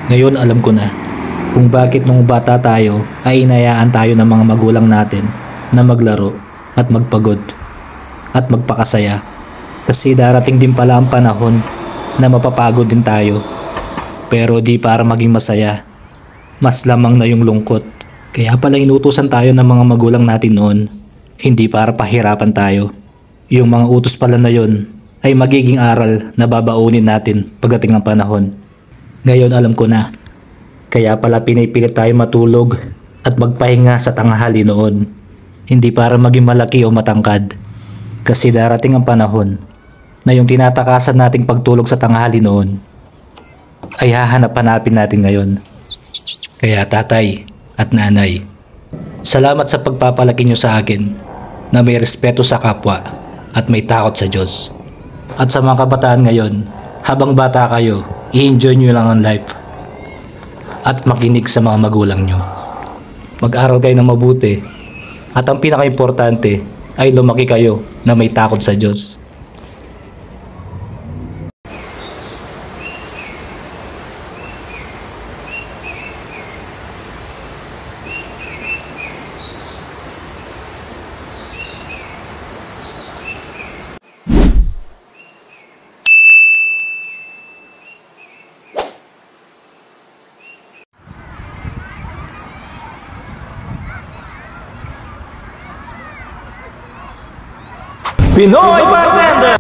Ngayon alam ko na kung bakit nung bata tayo ay inayaan tayo ng mga magulang natin na maglaro at magpagod at magpakasaya. Kasi darating din pala ang panahon na mapapagod din tayo. Pero di para maging masaya, mas lamang na yung lungkot. Kaya pala inutusan tayo ng mga magulang natin noon, hindi para pahirapan tayo. Yung mga utos pala na yon ay magiging aral na babaunin natin pagdating ng panahon. Ngayon alam ko na. Kaya pala pinipilit tayo matulog at magpahinga sa tanghali noon. Hindi para maging malaki o matangkad. Kasi darating ang panahon na yung tinatakasan nating pagtulog sa tanghali noon ay hahanap-hanapin natin ngayon. Kaya tatay at nanay, salamat sa pagpapalaki nyo sa akin na may respeto sa kapwa at may takot sa Diyos. At sa mga kabataan ngayon, habang bata kayo, i-enjoy nyo lang ang life at makinig sa mga magulang nyo. Mag-aral kayo ng mabuti at ang pinaka-importante ay lumaki kayo na may takot sa Diyos. Pinoy Bartender!